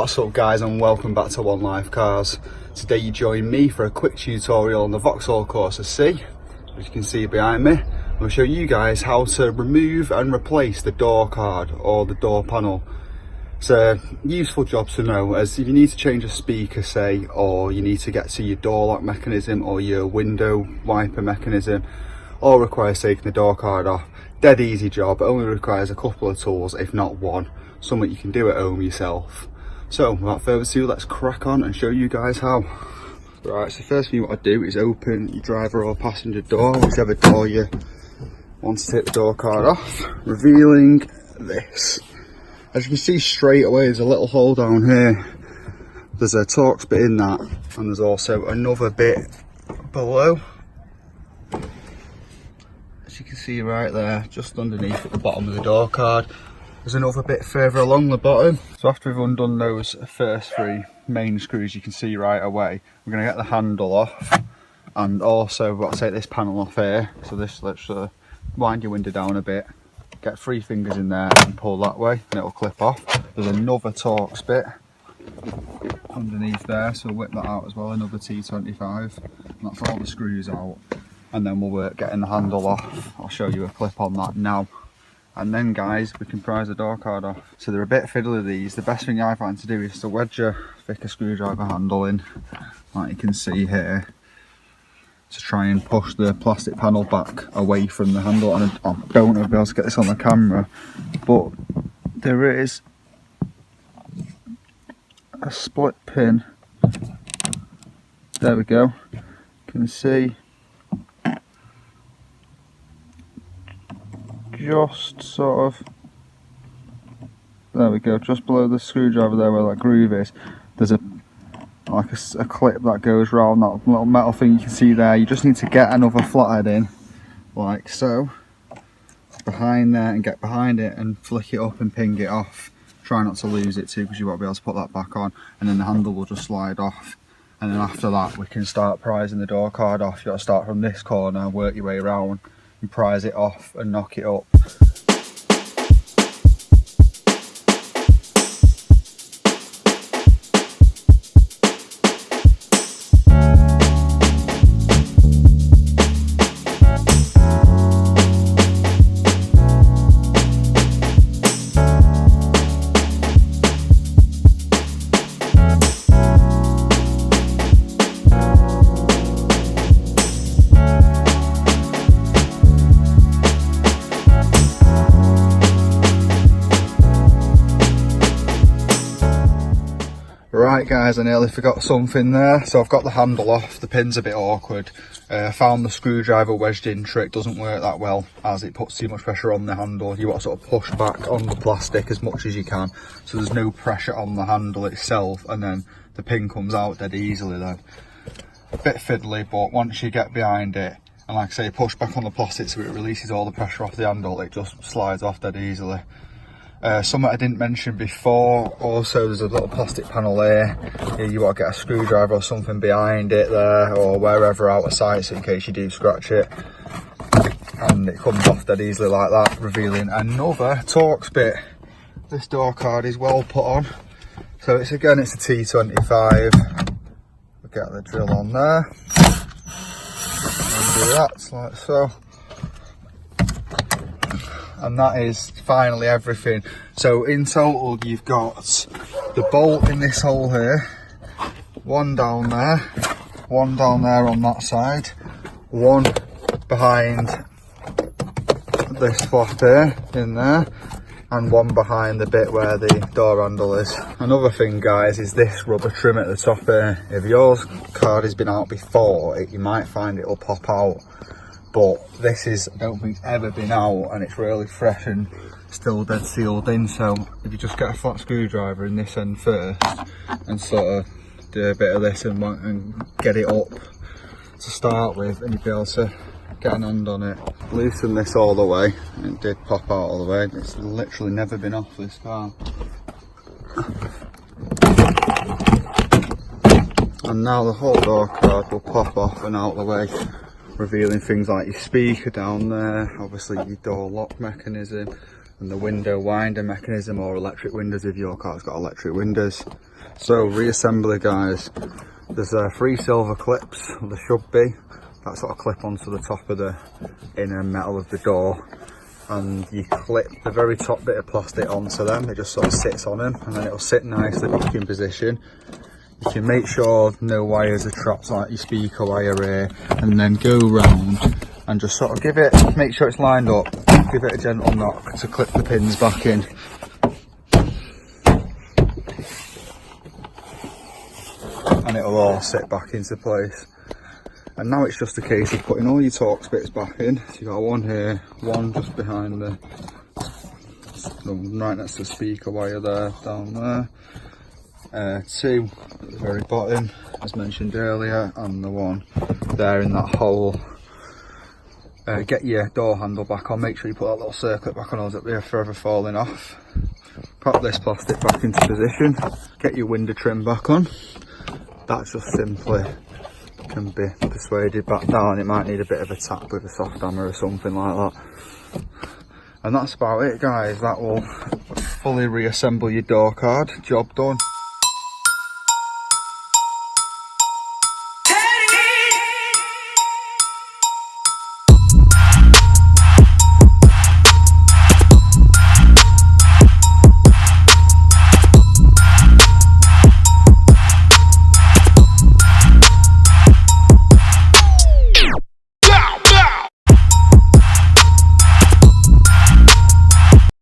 What's up guys, and welcome back to One Life Cars. Today you join me for a quick tutorial on the Vauxhall Corsa C. As you can see behind me, I'm going to show you guys how to remove and replace the door card or the door panel. It's a useful job to know, as if you need to change a speaker, say, or you need to get to your door lock mechanism or your window wiper mechanism, or requires taking the door card off. Dead easy job. It only requires a couple of tools, if not one. Something you can do at home yourself. So without further ado, let's crack on and show you guys how. Right, so the first thing you want to do is open your driver or passenger door, whichever door you want to take the door card off, revealing this. As you can see straight away, there's a little hole down here. There's a Torx bit in that, and there's also another bit below. As you can see right there, just underneath at the bottom of the door card. There's another bit further along the bottom. So after we've undone those first three main screws, you can see right away, we're going to get the handle off, and also we've got to take this panel off here. So this, let's wind your window down a bit, get 3 fingers in there and pull that way, and it'll clip off. There's another Torx bit underneath there, so we'll whip that out as well, another T25, and that's all the screws out. And then we'll work getting the handle off. I'll show you a clip on that now. And then guys, we can prise the door card off. So they're a bit fiddly these. The best thing I find to do is to wedge a thicker screwdriver handle in, like you can see here, to try and push the plastic panel back away from the handle. And I don't know if I'll be able to get this on the camera, but there is a split pin. There we go. You can see just sort of, there we go, just below the screwdriver there where that groove is, there's a clip that goes round that little metal thing you can see there. You just need to get another flathead in, like so, behind there, and get behind it and flick it up and ping it off. Try not to lose it too, because you won't be able to put that back on, and then the handle will just slide off. And then after that we can start prising the door card off. You've got to start from this corner, work your way around and prise it off and knock it up. Right guys, I nearly forgot something there. So I've got the handle off, the pin's a bit awkward. I found the screwdriver wedged in trick doesn't work that well, as it puts too much pressure on the handle. You want to sort of push back on the plastic as much as you can, so there's no pressure on the handle itself, and then the pin comes out dead easily then. A bit fiddly, but once you get behind it, and like I say, push back on the plastic so it releases all the pressure off the handle, it just slides off dead easily. Something I didn't mention before, also there's a little plastic panel here. You want to get a screwdriver or something behind it there, or wherever out of sight, so in case you do scratch it. And it comes off dead easily like that, revealing another Torx bit. This door card is well put on. So it's a T25. We'll get the drill on there. And do that, like so. And that is finally everything. So in total you've got the bolt in this hole here, one down there on that side, one behind this flap here in there, and one behind the bit where the door handle is. Another thing guys is this rubber trim at the top here. If your card has been out before, you might find it'll pop out. But this is, I don't think it's ever been out, and it's really fresh and still dead sealed in. So if you just get a flat screwdriver in this end first and sort of do a bit of this and get it up to start with, and you'll be able to get an hand on it. Loosen this all the way, and it did pop out all the way. It's literally never been off this car. And now the whole door card will pop off and out the way, revealing things like your speaker down there, obviously your door lock mechanism, and the window winder mechanism, or electric windows if your car's got electric windows. So reassembly guys, there's 3 silver clips, there should be, that sort of clip onto the top of the inner metal of the door, and you clip the very top bit of plastic onto them. It just sort of sits on them, and then it'll sit nicely back in position. You can make sure no wires are trapped like your speaker wire here, and then go round and just sort of make sure it's lined up, give it a gentle knock to clip the pins back in. And it'll all sit back into place. And now it's just a case of putting all your Torx bits back in. So you've got one here, one just behind right next to the speaker wire there, down there. 2 at the very bottom, as mentioned earlier, and the one there in that hole. Get your door handle back on, make sure you put that little circlip back on, or it'll be forever falling off. Pop this plastic back into position, get your window trim back on. That just simply can be persuaded back down. It might need a bit of a tap with a soft hammer or something like that. And that's about it guys, that will fully reassemble your door card, job done.